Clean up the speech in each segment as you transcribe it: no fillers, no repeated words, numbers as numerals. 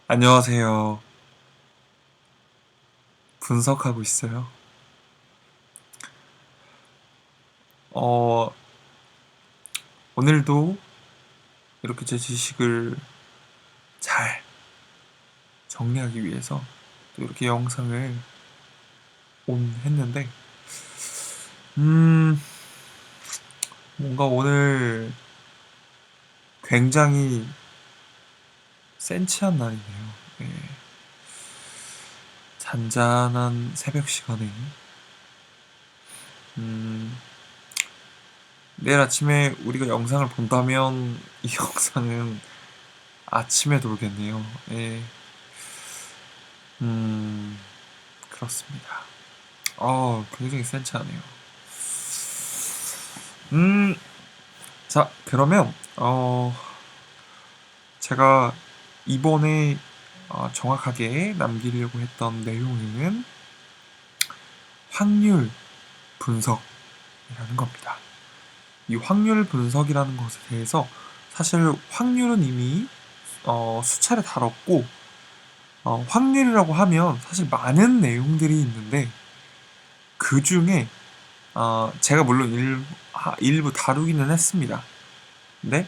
안녕하세요. 분석하고 있어요. 어, 오늘도 이렇게 제 지식을 잘 정리하기 위해서 또 이렇게 영상을 온 했는데, 음, 뭔가 오늘 굉장히 센치한 날이네요. 예, 잔잔한 새벽 시간에, 음, 내일 아침에 우리가 영상을 본다면 이 영상은 아침에 돌겠네요. 예, 음, 그렇습니다. 굉장히 센치하네요. 음, 자, 그러면, 제가 이번에 정확하게 남기려고 했던 내용은 확률 분석이라는 겁니다. 이 확률 분석이라는 것에 대해서 사실 확률은 이미 수차례 다뤘고, 확률이라고 하면 사실 많은 내용들이 있는데, 그 중에 제가 물론 일부 다루기는 했습니다. 근데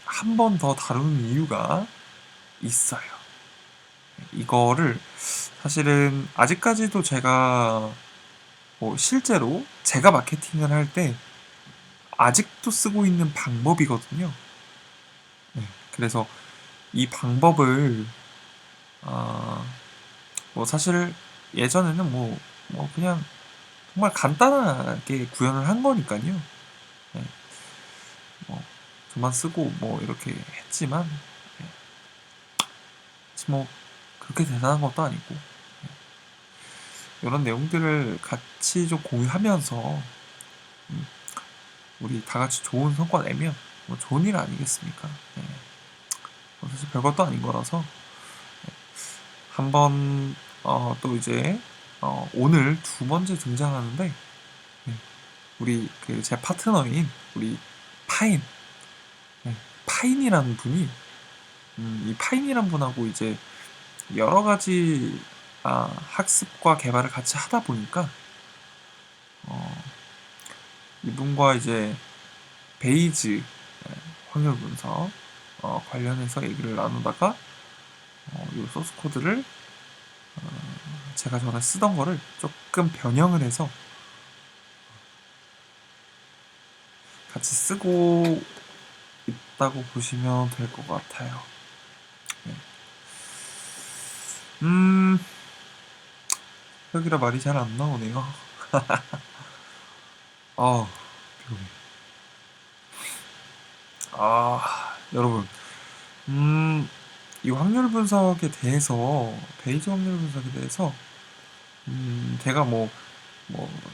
한 번 더 다루는 이유가 있어요. 이거를 사실은 아직까지도 제가 뭐 실제로 제가 마케팅을 할 때 아직도 쓰고 있는 방법이거든요. 네, 그래서 이 방법을 아, 뭐 사실 예전에는 뭐 그냥 정말 간단하게 구현을 한 거니까요. 네, 뭐 저만 쓰고 뭐 이렇게 했지만 네, 뭐 그렇게 대단한 것도 아니고 이런 내용들을 같이 좀 공유하면서 음, 우리 다 같이 좋은 성과 내면 뭐 좋은 일 아니겠습니까? 네. 뭐 사실 별것도 아닌 거라서 한번 또 이제 오늘 두 번째 등장하는데 네. 우리 그 제 파트너인 우리 파인 네. 파인이라는 분이 이 파인이란 분하고 이제 여러 가지 학습과 개발을 같이 하다 보니까 어, 이분과 이제 베이즈 확률 분석 관련해서 얘기를 나누다가 이 소스 코드를 제가 전에 쓰던 거를 조금 변형을 해서 같이 쓰고 있다고 보시면 될 것 같아요. 네. 음, 여기라 말이 잘 안 나오네요. 아, 피곤해. 여러분, 이 확률 분석에 대해서, 베이즈 확률 분석에 대해서, 제가 뭐,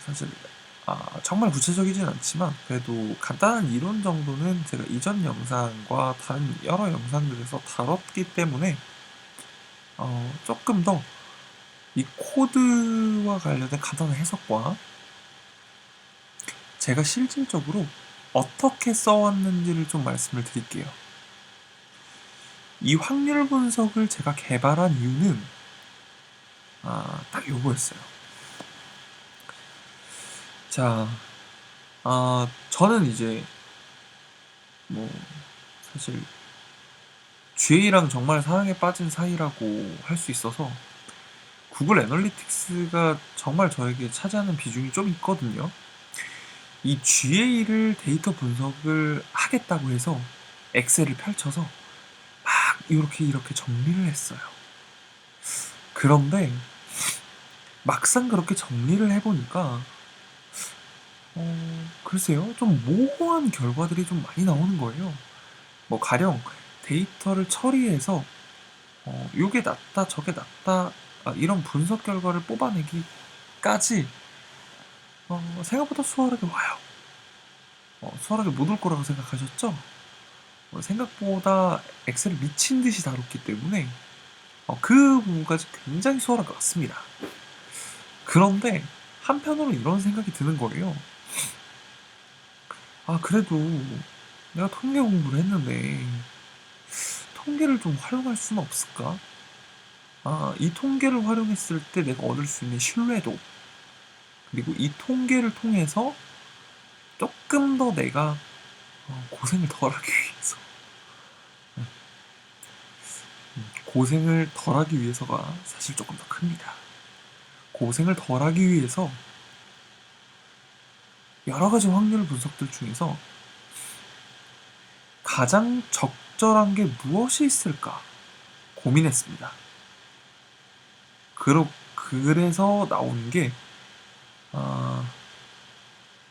사실, 정말 구체적이진 않지만, 그래도 간단한 이론 정도는 제가 이전 영상과 다른 여러 영상들에서 다뤘기 때문에, 조금 더 이 코드와 관련된 간단한 해석과 제가 실질적으로 어떻게 써왔는지를 좀 말씀을 드릴게요. 이 확률 분석을 제가 개발한 이유는 딱 요거였어요. 자, 저는 이제 뭐 사실 GA랑 정말 사랑에 빠진 사이라고 할 수 있어서 구글 애널리틱스가 정말 저에게 차지하는 비중이 좀 있거든요. 이 GA를 데이터 분석을 하겠다고 해서 엑셀을 펼쳐서 막 이렇게 정리를 했어요. 그런데 막상 그렇게 정리를 해보니까 글쎄요, 좀 모호한 결과들이 좀 많이 나오는 거예요. 뭐 가령 데이터를 처리해서 요게 낫다 저게 낫다 이런 분석 결과를 뽑아내기까지 생각보다 수월하게 와요. 수월하게 못 올 거라고 생각하셨죠? 생각보다 엑셀을 미친 듯이 다뤘기 때문에 그 부분까지 굉장히 수월하게 왔습니다. 그런데 한편으로 이런 생각이 드는 거예요. 그래도 내가 통계 공부를 했는데 통계를 좀 활용할 수는 없을까? 이 통계를 활용했을 때 내가 얻을 수 있는 신뢰도, 그리고 이 통계를 통해서 조금 더 내가 고생을 덜하기 위해서, 고생을 덜하기 위해서가 사실 조금 더 큽니다. 고생을 덜하기 위해서 여러 가지 확률 분석들 중에서 가장 적절한 게 무엇이 있을까 고민했습니다. 그래서 나온 게,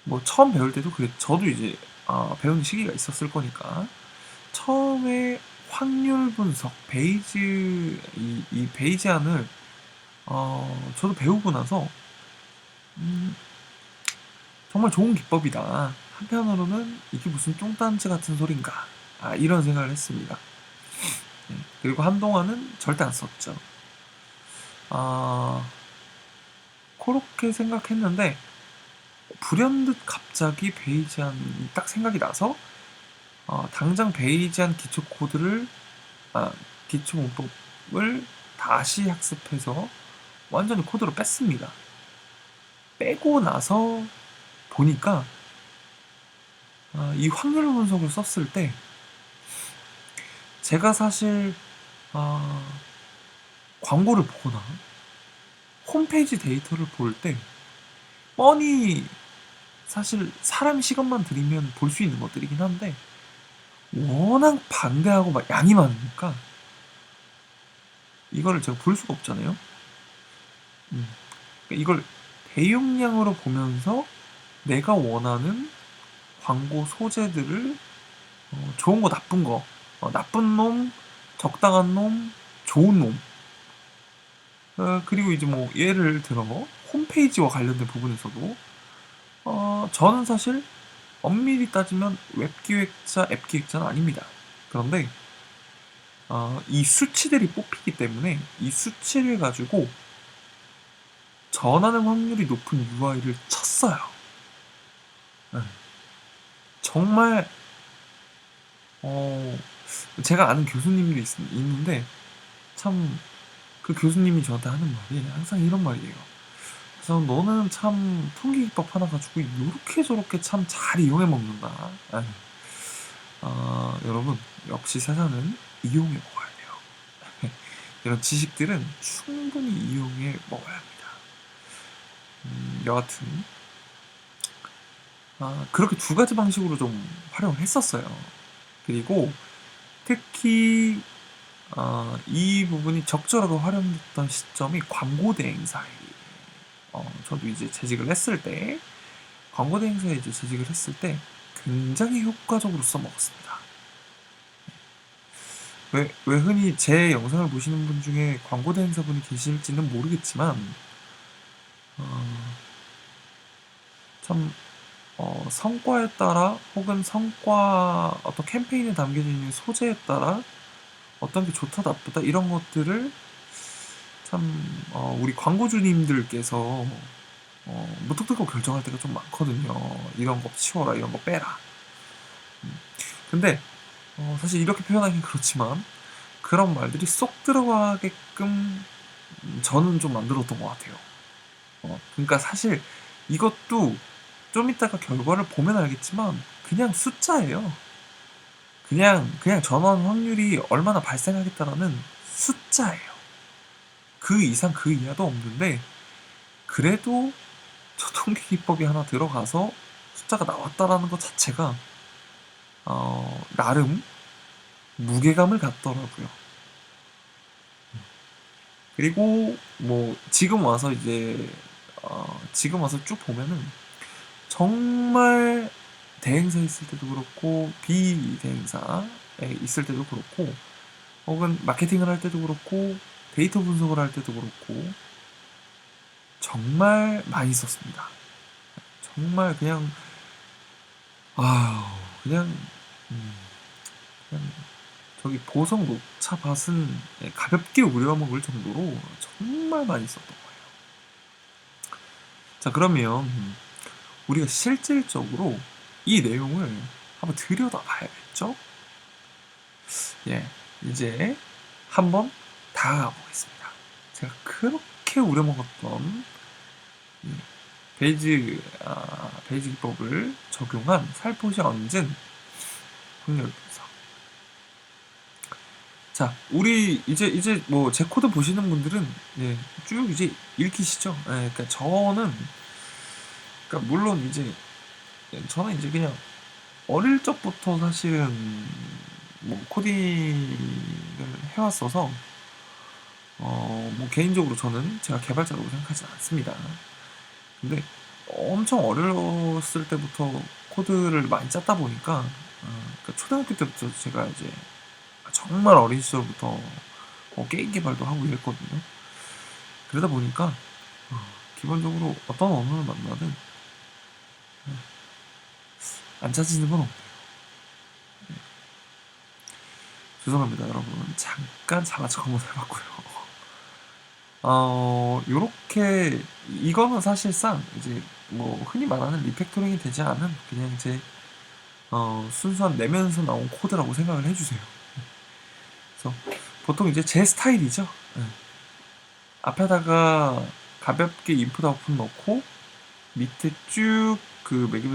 뭐 처음 배울 때도 저도 이제 배우는 시기가 있었을 거니까 처음에 확률 분석 이 베이지안을 저도 배우고 나서 정말 좋은 기법이다. 한편으로는 이게 무슨 뚱딴지 같은 소린가, 이런 생각을 했습니다. 그리고 한동안은 절대 안 썼죠. 그렇게 생각했는데 불현듯 갑자기 베이지안이 딱 생각이 나서 당장 베이지안 기초 코드를 기초 문법을 다시 학습해서 완전히 코드로 뺐습니다. 빼고 나서 보니까 이 확률 분석을 썼을 때 제가 사실 광고를 보거나 홈페이지 데이터를 볼 때 뻔히 사실 사람 시간만 들이면 볼 수 있는 것들이긴 한데 워낙 방대하고 막 양이 많으니까 이거를 제가 볼 수가 없잖아요. 그러니까 이걸 대용량으로 보면서 내가 원하는 광고 소재들을 좋은 거 나쁜 거, 나쁜 놈, 적당한 놈, 좋은 놈, 그리고 이제 뭐 예를 들어 홈페이지와 관련된 부분에서도 저는 사실 엄밀히 따지면 웹기획자, 앱기획자는 아닙니다. 그런데 이 수치들이 뽑히기 때문에 이 수치를 가지고 전하는 확률이 높은 UI를 쳤어요. 정말 제가 아는 교수님도 있는데 참 그 교수님이 저한테 하는 말이 항상 이런 말이에요. 그래서 너는 참 통계 기법 하나 가지고 이렇게 저렇게 참 잘 이용해 먹는다. 여러분 역시 세상은 이용해 먹어야 돼요. 이런 지식들은 충분히 이용해 먹어야 합니다. 여하튼 그렇게 두 가지 방식으로 좀 활용을 했었어요. 그리고 특히 이 부분이 적절하게 활용됐던 시점이 광고 대행사에 저도 이제 재직을 했을 때 광고 대행사에 이제 재직을 했을 때 굉장히 효과적으로 써먹었습니다. 왜 흔히 제 영상을 보시는 분 중에 광고 대행사분이 계실지는 모르겠지만 참 성과에 따라 혹은 어떤 캠페인에 담겨져 있는 소재에 따라 어떤 게 좋다 나쁘다 이런 것들을 참 우리 광고주님들께서 무턱대고 결정할 때가 좀 많거든요. 이런 거 치워라, 이런 거 빼라. 근데 사실 이렇게 표현하긴 그렇지만 그런 말들이 쏙 들어가게끔 저는 좀 만들었던 것 같아요. 그러니까 사실 이것도 좀 이따가 결과를 보면 알겠지만 그냥 숫자예요. 그냥 전원 확률이 얼마나 발생하겠다라는 숫자예요. 그 이상 그 이하도 없는데 그래도 저 통계 기법이 하나 들어가서 숫자가 나왔다라는 것 자체가 나름 무게감을 갖더라고요. 그리고 뭐 지금 와서 쭉 보면은 정말 대행사에 있을 때도 그렇고 비대행사에 있을 때도 그렇고 혹은 마케팅을 할 때도 그렇고 데이터 분석을 할 때도 그렇고 정말 많이 썼습니다. 정말 그냥 그냥 저기 보석 녹차 밭은 가볍게 우려먹을 정도로 정말 많이 썼던 거예요. 자, 그러면 우리가 실질적으로 이 내용을 한번 들여다봐야겠죠? 예. 이제 한번 다가가 보겠습니다. 제가 그렇게 우려먹었던 이 베이지 기법을 적용한 살포시 얹은 확률 분석. 자, 우리 이제 뭐 제 코드 보시는 분들은 예, 쭉 이제 읽히시죠? 예, 그러니까 저는 그러니까 물론 이제 저는 이제 그냥 어릴 적부터 사실은 뭐 코딩을 해왔어서 뭐 개인적으로 저는 제가 개발자라고 생각하지 않습니다. 근데 엄청 어렸을 때부터 코드를 많이 짰다 보니까 그러니까 초등학교 때부터 제가 이제 정말 어린 시절부터 게임 개발도 하고 이랬거든요. 그러다 보니까 기본적으로 어떤 언어를 만나든 안 찾지는 건 없네요. 죄송합니다, 여러분. 잠깐 자가적 한번 해봤고요. 요렇게 이거는 사실상 이제 뭐 흔히 말하는 리팩토링이 되지 않은 그냥 이제 순수한 내면에서 나온 코드라고 생각을 해주세요. 그래서 보통 이제 제 스타일이죠. 네. 앞에다가 가볍게 인풋 아웃풋 넣고 밑에 쭉 그 매개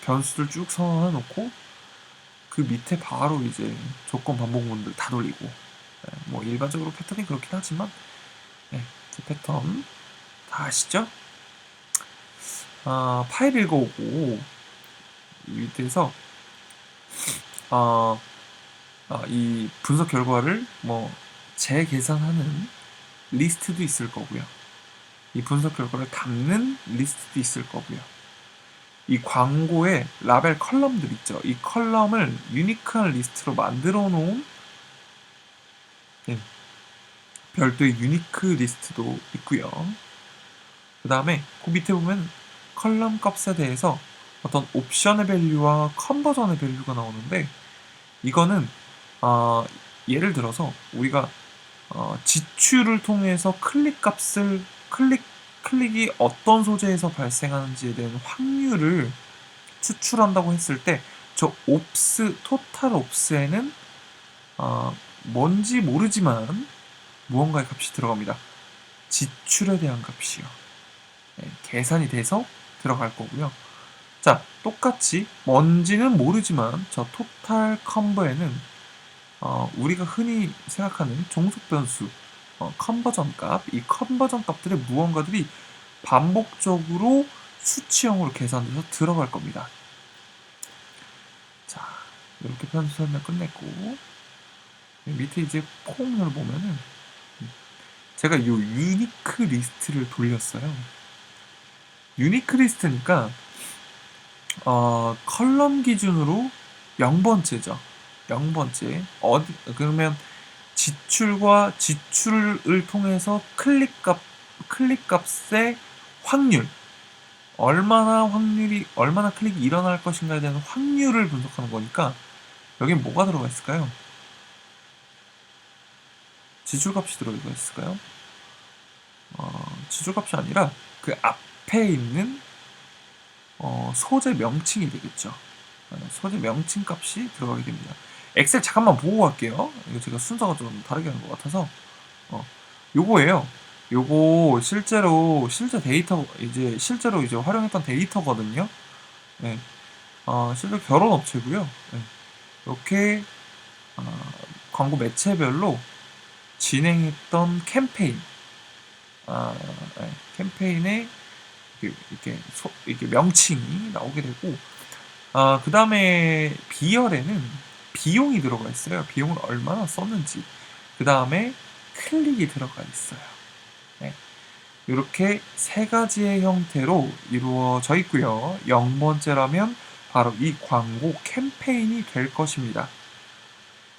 변수들 쭉 선언해 놓고 그 밑에 바로 이제 조건 반복문들 다 돌리고 뭐 일반적으로 패턴이 그렇긴 하지만 제 패턴 다 아시죠? 파일 읽어오고 밑에서 이 분석 결과를 뭐 재계산하는 리스트도 있을 거고요. 이 분석 결과를 담는 리스트도 있을 거고요. 이 광고에 라벨 컬럼들 있죠. 이 컬럼을 유니크한 리스트로 만들어 놓은 별도의 유니크 리스트도 있고요. 그 다음에 그 밑에 보면 컬럼 값에 대해서 어떤 옵션의 밸류와 컨버전의 밸류가 나오는데 이거는 예를 들어서 우리가 지출을 통해서 클릭이 어떤 소재에서 발생하는지에 대한 확률을 추출한다고 했을 때 저 토탈 옵스에는 뭔지 모르지만 무언가의 값이 들어갑니다. 지출에 대한 값이요. 계산이 돼서 들어갈 거고요. 자, 똑같이 뭔지는 모르지만 저 토탈 컨버에는 우리가 흔히 생각하는 종속 변수 컨버전 값, 이 컨버전 값들의 무언가들이 반복적으로 수치형으로 계산돼서 들어갈 겁니다. 자, 이렇게 변수 설명 끝냈고 밑에 이제 폼을 보면은 제가 이 유니크 리스트를 돌렸어요. 유니크 리스트니까 컬럼 기준으로 0번째죠. 0번째. 그러면 지출과 지출을 통해서 클릭값의 확률, 얼마나 클릭이 일어날 것인가에 대한 확률을 분석하는 거니까 여긴 뭐가 들어가 있을까요? 지출값이 들어가 있을까요? 지출값이 아니라 그 앞에 있는 소재 명칭이 되겠죠. 소재 명칭 값이 들어가게 됩니다. 엑셀 잠깐만 보고 갈게요. 이거 제가 순서가 좀 다르게 하는 것 같아서 요거예요. 요거 실제로 활용했던 데이터거든요. 네. 실제 결혼 업체고요. 네. 이렇게 광고 매체별로 진행했던 캠페인, 네. 캠페인의 이렇게 명칭이 나오게 되고, 그 다음에 B열에는 비용이 들어가 있어요. 비용을 얼마나 썼는지. 그 다음에 클릭이 들어가 있어요. 네. 이렇게 세 가지의 형태로 이루어져 있고요. 0번째라면 바로 이 광고 캠페인이 될 것입니다.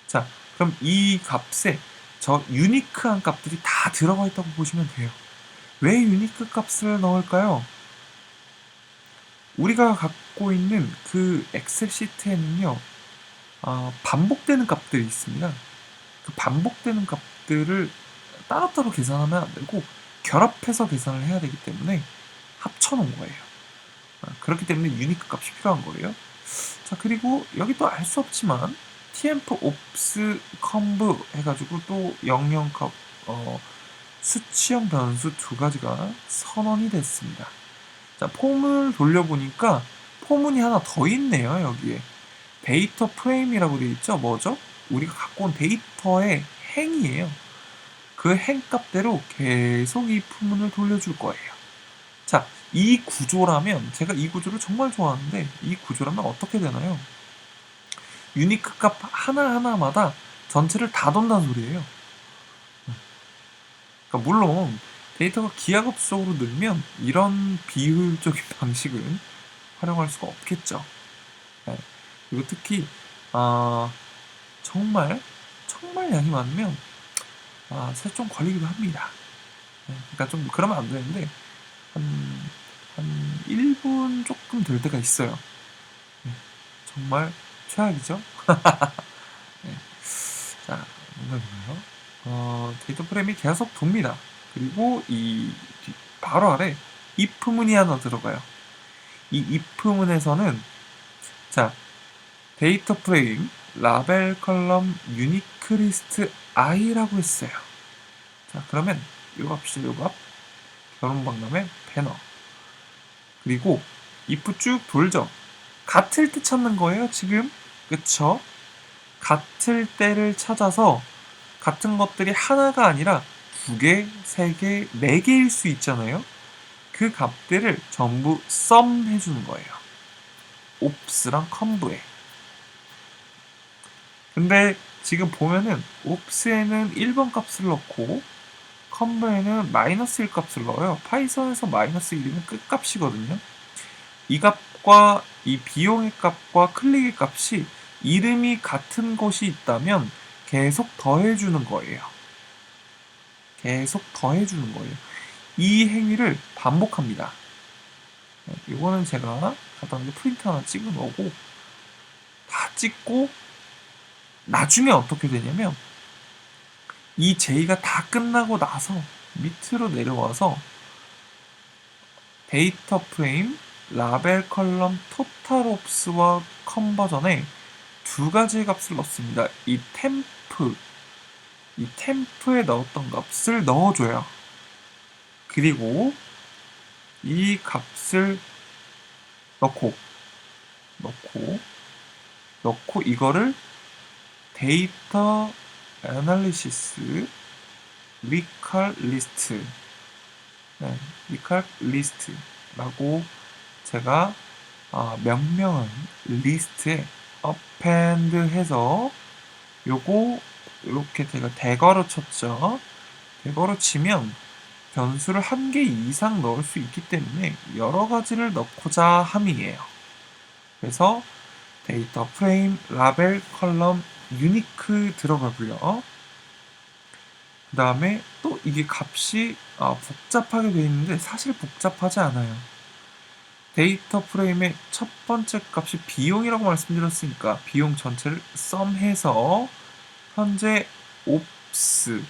자, 그럼 이 값에 저 유니크한 값들이 다 들어가 있다고 보시면 돼요. 왜 유니크 값을 넣을까요? 우리가 갖고 있는 그 엑셀 시트에는요, 반복되는 값들이 있습니다. 그 반복되는 값들을 따로따로 계산하면 안 되고 결합해서 계산을 해야 되기 때문에 합쳐놓은 거예요. 그렇기 때문에 유니크 값이 필요한 거예요. 자, 그리고 여기 또 알 수 없지만 tmp 옵스 컨브 해가지고 또 00컵 수치형 변수 두 가지가 선언이 됐습니다. 자, 폼을 돌려보니까 포문이 하나 더 있네요. 여기에 데이터 프레임이라고 되어 있죠. 뭐죠? 우리가 갖고 온 데이터의 행이에요. 그 행값대로 계속 이 포문을 돌려줄 거예요. 자, 이 구조라면, 제가 이 구조를 정말 좋아하는데, 이 구조라면 어떻게 되나요? 유니크 값 하나하나마다 전체를 다 돈다는 소리예요. 그러니까 물론 데이터가 기하급수적으로 늘면 이런 비효율적인 방식은 활용할 수가 없겠죠. 네. 그리고 특히 정말 양이 많으면 사실 좀 걸리기도 합니다. 네. 그러니까 좀 그러면 안 되는데 한 1분 조금 될 때가 있어요. 네. 정말 최악이죠. 네. 자, 뭔가요? 데이터 프레임이 계속 돕니다. 그리고 이 바로 아래 if문이 하나 들어가요. 이 if문에서는 자, 데이터 프레임 라벨 컬럼 유니크 리스트 i라고 했어요. 자, 그러면 요 값이죠, 요 값. 결혼박람회 배너. 그리고 if 쭉 돌죠. 같을 때 찾는 거예요, 지금. 그쵸? 같을 때를 찾아서 같은 것들이 하나가 아니라 2개, 3개, 4개일 수 있잖아요. 그 값들을 전부 sum 해주는 거예요. 옵스랑 컨브에. 근데 지금 보면은 옵스에는 1번 값을 넣고 컨브에는 마이너스 1 값을 넣어요. 파이썬에서 마이너스 1이면 끝값이거든요. 이 값과 이 비용의 값과 클릭의 값이 이름이 같은 것이 있다면 계속 더해주는 거예요. 계속 더해주는 거예요. 이 행위를 반복합니다. 이거는 제가 간단하게 프린트 하나 찍은 거고, 다 찍고 나중에 어떻게 되냐면 이 제의가 다 끝나고 나서 밑으로 내려와서 데이터 프레임 라벨 컬럼 토탈 옵스와 컨버전에 두 가지의 값을 넣습니다. 이 템프에 넣었던 값을 넣어줘요. 그리고 이 값을 넣고 이거를 데이터 애널리시스 리칼 리스트 리칼 리스트라고 제가 명명한 리스트에 append 해서 요거 이렇게 제가 대괄호 쳤죠. 대괄호 치면 변수를 1개 이상 넣을 수 있기 때문에 여러 가지를 넣고자 함이에요. 그래서 데이터 프레임 라벨 컬럼 유니크 들어가고요. 그 다음에 또 이게 값이 복잡하게 되어 있는데 사실 복잡하지 않아요. 데이터 프레임의 첫 번째 값이 비용이라고 말씀드렸으니까 비용 전체를 썸해서 현재 옵스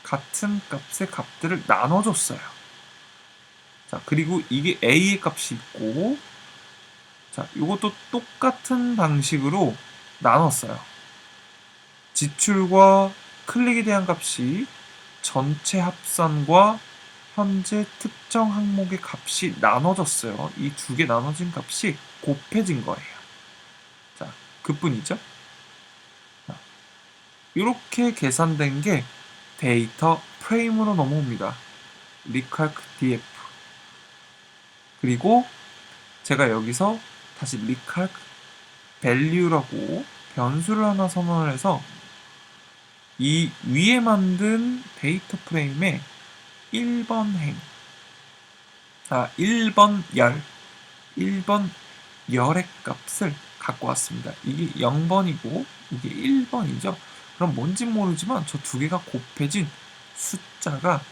같은 값의 값들을 나눠줬어요. 자, 그리고 이게 A의 값이 있고, 자, 이것도 똑같은 방식으로 나눴어요. 지출과 클릭에 대한 값이 전체 합산과 현재 특정 항목의 값이 나눠졌어요. 이 두 개 나눠진 값이 곱해진 거예요. 자, 그뿐이죠. 이렇게 계산된 게 데이터 프레임으로 넘어옵니다. 리칼크 df. 그리고 제가 여기서 다시 리칼크 value라고 변수를 하나 선언을 해서 이 위에 만든 데이터 프레임의 1번 행, 1번 열의 값을 갖고 왔습니다. 이게 0번이고 이게 1번이죠. 그럼 뭔진 모르지만 저 두 개가 곱해진 숫자가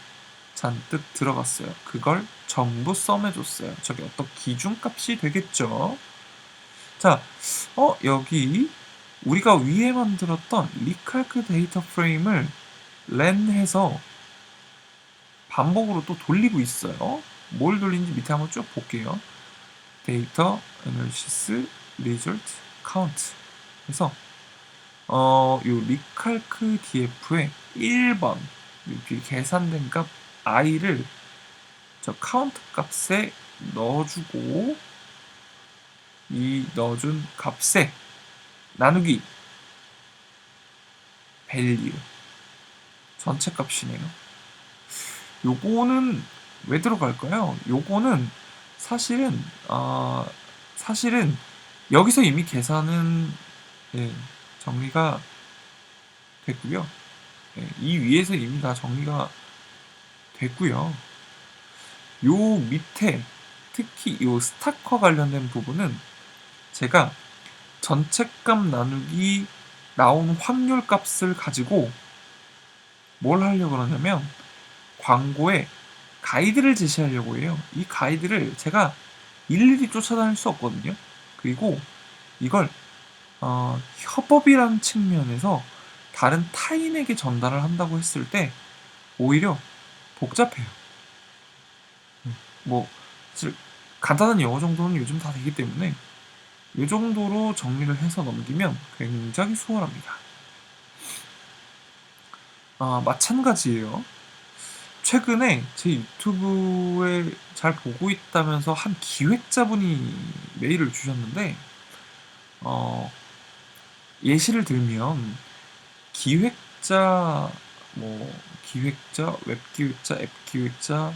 잔뜩 들어갔어요. 그걸 전부 썸해줬어요. 저게 어떤 기준값이 되겠죠. 자, 여기 우리가 위에 만들었던 리칼크 데이터 프레임을 렌해서 반복으로 또 돌리고 있어요. 뭘 돌리는지 밑에 한번 쭉 볼게요. 데이터 애널리시스 리졸트 카운트. 그래서 요 리칼크 df에 1번 이렇게 계산된 값 i를 저 카운트 값에 넣어주고 이 넣어준 값에 나누기 value 전체 값이네요. 요거는 왜 들어갈까요? 요거는 사실은 사실은 여기서 이미 계산은 예, 정리가 됐고요. 예, 이 위에서 이미 다 정리가 됐고요. 요 밑에 특히 요 스타커 관련된 부분은 제가 전체 값 나누기 나온 확률 값을 가지고 뭘 하려고 그러냐면 광고에 가이드를 제시하려고 해요. 이 가이드를 제가 일일이 쫓아다닐 수 없거든요. 그리고 이걸 협업이라는 측면에서 다른 타인에게 전달을 한다고 했을 때 오히려 복잡해요. 뭐 사실 간단한 영어 정도는 요즘 다 되기 때문에 이 정도로 정리를 해서 넘기면 굉장히 수월합니다. 마찬가지예요. 최근에 제 유튜브에 잘 보고 있다면서 한 기획자분이 메일을 주셨는데 예시를 들면 기획자 기획자, 웹 기획자, 앱 기획자,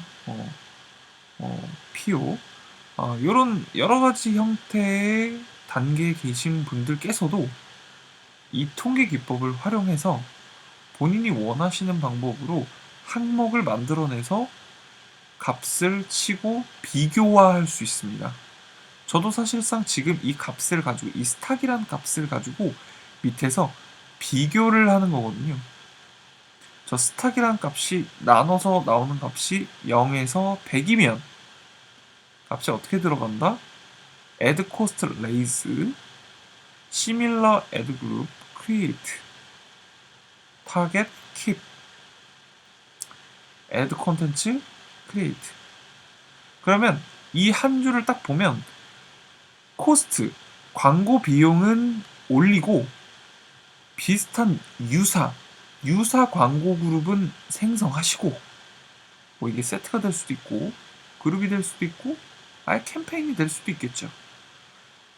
PO 이런 여러 가지 형태의 단계에 계신 분들께서도 이 통계 기법을 활용해서 본인이 원하시는 방법으로 항목을 만들어내서 값을 치고 비교화할 수 있습니다. 저도 사실상 지금 이 값을 가지고 이 스탁이라는 값을 가지고 밑에서 비교를 하는 거거든요. 저 스탁이라는 값이 나눠서 나오는 값이 0에서 100이면 값이 어떻게 들어간다? add cost raise, similar add group, create, target, keep, add content, create. 그러면 이 한 줄을 딱 보면 코스트, 광고 비용은 올리고 비슷한 유사 광고 그룹은 생성하시고 뭐 이게 세트가 될 수도 있고 그룹이 될 수도 있고 아예 캠페인이 될 수도 있겠죠.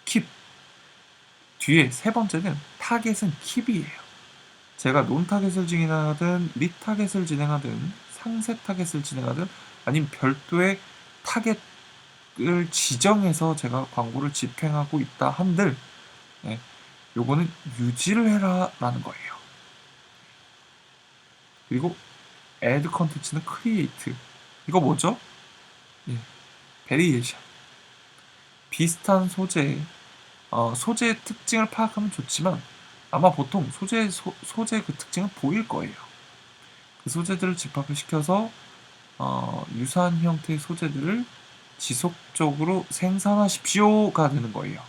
킵 뒤에 세 번째는 타겟은 킵이에요. 제가 논 타겟을 진행하든 리타겟을 진행하든 상세 타겟을 진행하든 아니면 별도의 타겟을 지정해서 제가 광고를 집행하고 있다 한들 요거는 유지를 해라 라는 거예요. 그리고 add 컨텐츠는 create. 이거 뭐죠? 베리에이션. 비슷한 소재의 특징을 파악하면 좋지만 아마 보통 소재 그 특징은 보일 거예요. 그 소재들을 집합을 시켜서 유사한 형태의 소재들을 지속적으로 생산하십시오가 되는 거예요.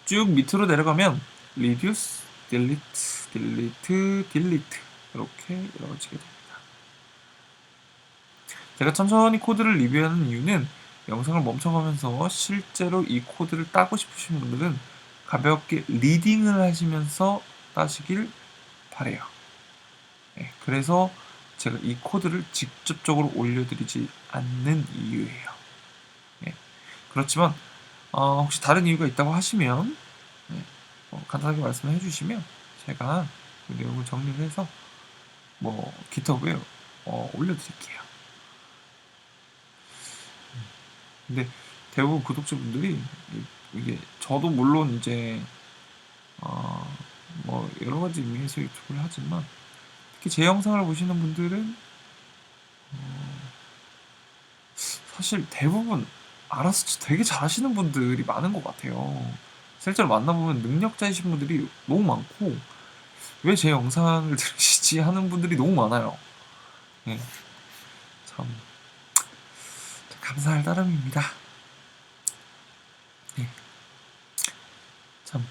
쭉 밑으로 내려가면 reduce, delete 이렇게 이루어지게 됩니다. 제가 천천히 코드를 리뷰하는 이유는 영상을 멈춰가면서 실제로 이 코드를 따고 싶으신 분들은 가볍게 리딩을 하시면서 따시길 바래요. 네, 그래서 제가 이 코드를 직접적으로 올려드리지 않는 이유예요. 네, 그렇지만 혹시 다른 이유가 있다고 하시면 간단하게 말씀을 해주시면 제가 그 내용을 정리를 해서 GitHub에 올려드릴게요. 근데 대부분 구독자분들이 이게 저도 물론 이제 여러 가지 의미에서 유튜브를 하지만 특히 제 영상을 보시는 분들은 사실 대부분 알아서 되게 잘하시는 분들이 많은 것 같아요. 실제로 만나보면 능력자이신 분들이 너무 많고 왜 제 영상을 들으시지 하는 분들이 너무 많아요. 네, 참 감사할 따름입니다. 네. 참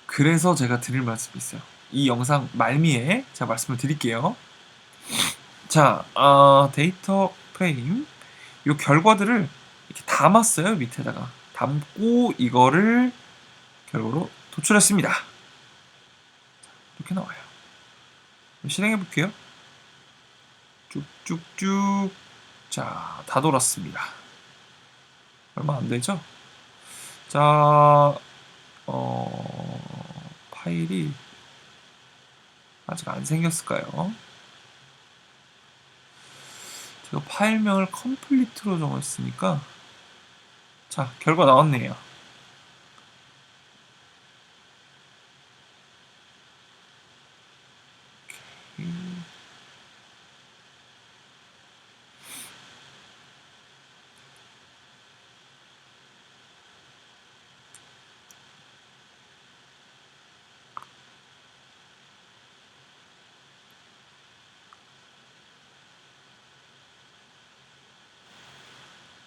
그래서 제가 드릴 말씀이 있어요. 이 영상 말미에 제가 말씀을 드릴게요. 자, 데이터 프레임 이 결과들을 이렇게 담았어요. 밑에다가 담고 이거를 결과로 도출했습니다. 이렇게 나와요. 실행해 볼게요. 쭉쭉쭉. 자, 다 돌았습니다. 얼마 안 되죠? 자, 파일이 아직 안 생겼을까요? 제가 파일명을 컴플리트로 정했으니까. 자, 결과 나왔네요.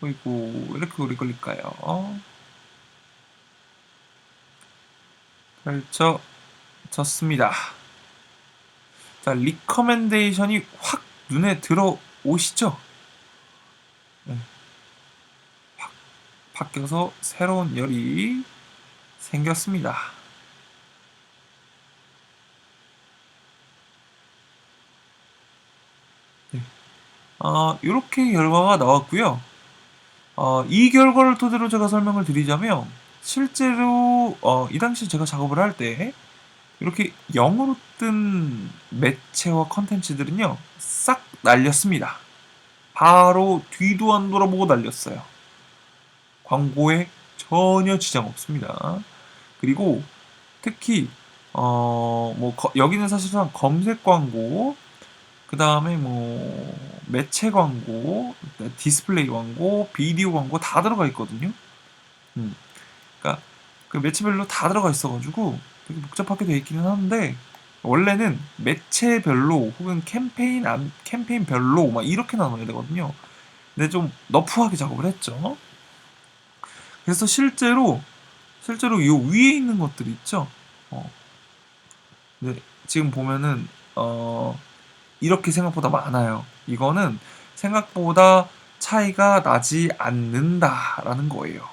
어이구, 왜 이렇게 오래 걸릴까요? 펼쳐졌습니다. 자, 리커멘데이션이 확 눈에 들어오시죠? 네. 확 바뀌어서 새로운 열이 생겼습니다. 네. 이렇게 결과가 나왔고요. 이 결과를 토대로 제가 설명을 드리자면 실제로 이 당시 제가 작업을 할 때 이렇게 0으로 뜬 매체와 컨텐츠들은요 싹 날렸습니다. 바로 뒤도 안 돌아보고 날렸어요. 광고에 전혀 지장 없습니다. 그리고 특히 여기는 사실상 검색 광고, 그 다음에 뭐 매체 광고, 디스플레이 광고, 비디오 광고 다 들어가 있거든요. 그러니까 그 매체별로 다 들어가 있어가지고 되게 복잡하게 되어 있기는 한데 원래는 매체별로 혹은 캠페인별로 막 이렇게 나눠야 되거든요. 근데 좀 너프하게 작업을 했죠. 그래서 실제로 이 위에 있는 것들 있죠. 어, 네, 지금 보면은 이렇게 생각보다 많아요. 이거는 생각보다 차이가 나지 않는다라는 거예요.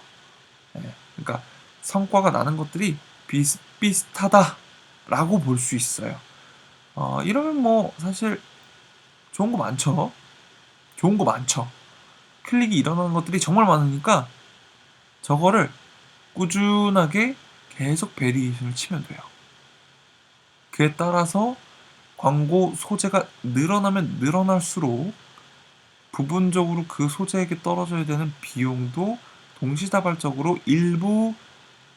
네, 그러니까 성과가 나는 것들이 비슷비슷하다라고 볼 수 있어요. 이러면 뭐 사실 좋은 거 많죠. 좋은 거 많죠. 클릭이 일어나는 것들이 정말 많으니까 저거를 꾸준하게 계속 베리에이션을 치면 돼요. 그에 따라서 광고 소재가 늘어나면 늘어날수록 부분적으로 그 소재에게 떨어져야 되는 비용도 동시다발적으로 일부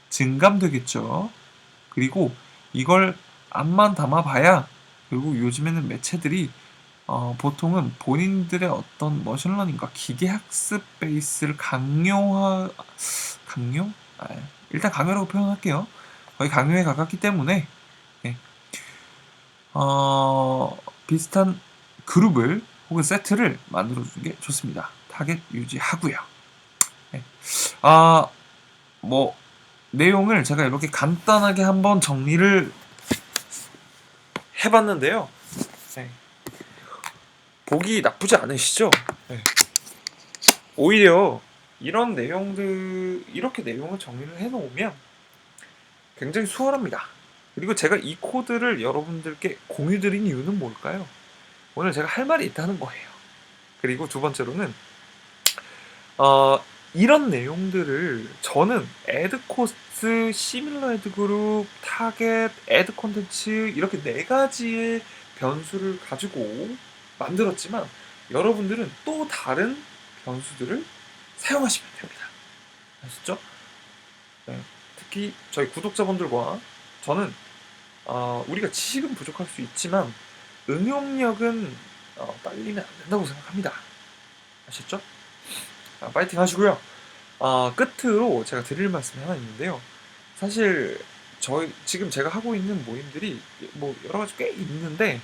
증감되겠죠. 그리고 이걸 앞만 담아봐야 결국 요즘에는 매체들이 보통은 본인들의 어떤 머신러닝과 기계학습 베이스를 강요? 일단 강요라고 표현할게요. 거의 강요에 가깝기 때문에 네. 비슷한 그룹을 혹은 세트를 만들어주는 게 좋습니다. 타겟 유지하고요. 네. 뭐 내용을 제가 이렇게 간단하게 한번 정리를 해봤는데요. 네. 보기 나쁘지 않으시죠? 네. 오히려 이렇게 내용을 정리를 해놓으면 굉장히 수월합니다. 그리고 제가 이 코드를 여러분들께 공유드린 이유는 뭘까요? 오늘 제가 할 말이 있다는 거예요. 그리고 두 번째로는 이런 내용들을 저는 애드 코스트, 시밀러 애드 그룹, 타겟, 애드 콘텐츠 이렇게 네 가지의 변수를 가지고 만들었지만 여러분들은 또 다른 변수들을 사용하시면 됩니다. 아시죠? 네. 특히 저희 구독자분들과 저는 우리가 지식은 부족할 수 있지만 응용력은 딸리면 안 된다고 생각합니다. 아셨죠? 파이팅 하시고요. 끝으로 제가 드릴 말씀이 하나 있는데요. 사실 지금 제가 하고 있는 모임들이 뭐 여러 가지 꽤 있는데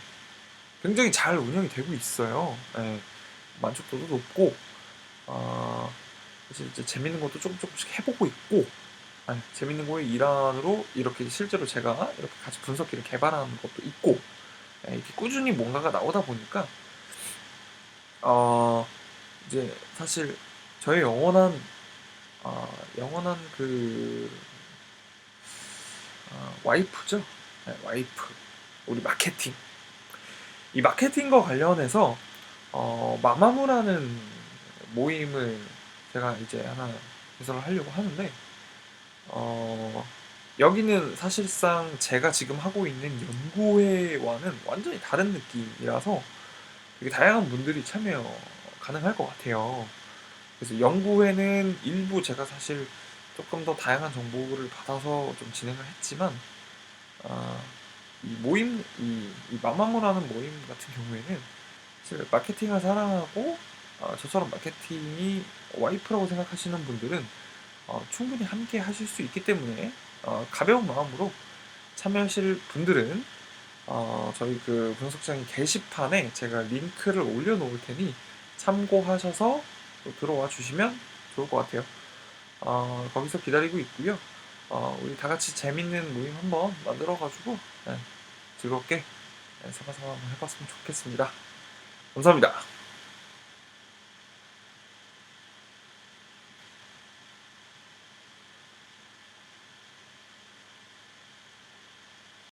굉장히 잘 운영이 되고 있어요. 예, 만족도도 높고 사실 이제 재밌는 것도 조금씩 해보고 있고 재밌는 거의 일환으로 이렇게 실제로 제가 이렇게 같이 분석기를 개발하는 것도 있고 이렇게 꾸준히 뭔가가 나오다 보니까 이제 사실 저의 영원한 그 와이프죠. 네, 와이프. 우리 마케팅. 이 마케팅과 관련해서 마마무라는 모임을 제가 이제 하나 개설을 하려고 하는데, 어, 여기는 사실상 제가 지금 하고 있는 연구회와는 완전히 다른 느낌이라서 되게 다양한 분들이 참여 가능할 것 같아요. 그래서 연구회는 일부 제가 사실 조금 더 다양한 정보를 받아서 좀 진행을 했지만, 아, 이 마마무라는 모임 같은 경우에는 사실 마케팅을 사랑하고, 저처럼 마케팅이 와이프라고 생각하시는 분들은 충분히 함께 하실 수 있기 때문에, 가벼운 마음으로 참여하실 분들은 저희 그 분석장의 게시판에 제가 링크를 올려놓을 테니 참고하셔서 또 들어와 주시면 좋을 것 같아요. 거기서 기다리고 있고요. 우리 다 같이 재밌는 모임 한번 만들어가지고 즐겁게 사바사바 한번 해봤으면 좋겠습니다. 감사합니다.